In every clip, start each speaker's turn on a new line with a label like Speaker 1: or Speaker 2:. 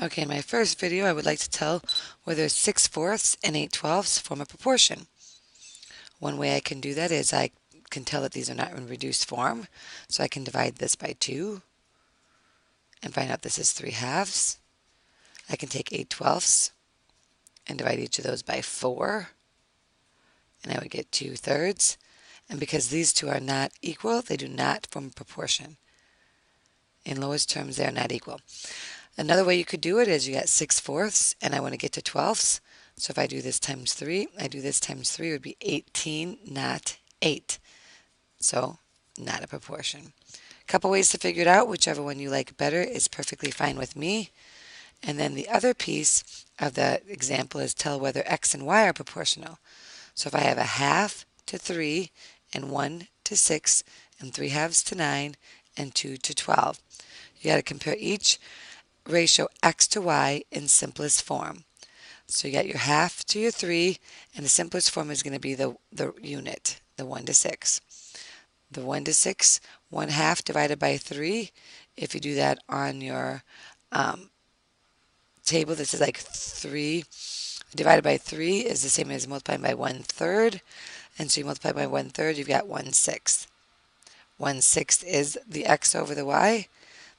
Speaker 1: Okay, in my first video, I would like to tell whether 6/4 and 8/12 form a proportion. One way I can do that is I can tell that these are not in reduced form, so I can divide this by 2 and find out this is 3/2. I can take 8/12 and divide each of those by 4, and I would get 2/3. And because these two are not equal, they do not form a proportion. In lowest terms, they are not equal. Another way you could do it is you got 6/4 and I want to get to 12ths. So if I do this times 3, I do this times 3, it would be 18, not 8. So not a proportion. A couple ways to figure it out. Whichever one you like better is perfectly fine with me. And then the other piece of the example is tell whether x and y are proportional. So if I have a 1/2 to 3 and 1 to 6 and 3/2 to 9 and 2 to 12, you got to compare each ratio x to y in simplest form. So you got your 1/2 to your 3, and the simplest form is going to be the unit, the 1 to 6. The 1 to 6, 1/2 divided by 3. If you do that on your table, this is like 3 divided by 3 is the same as multiplying by 1/3. And so you multiply by 1/3, you've got 1/6. 1/6 is the x over the y.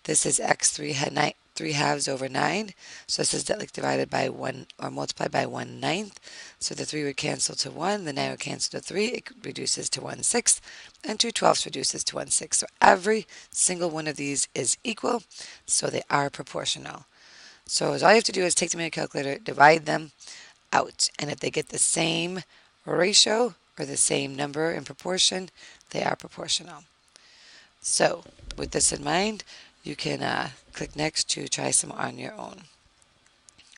Speaker 1: This is x 3/2 over 9. So this is like divided by 1 or multiplied by 1/9. So the 3 would cancel to 1, the 9 would cancel to 3, it reduces to 1/6, and 2/12 reduces to 1/6. So every single one of these is equal, so they are proportional. So all you have to do is take them in your calculator, divide them out, and if they get the same ratio or the same number in proportion, they are proportional. So with this in mind, you can click next to try some on your own.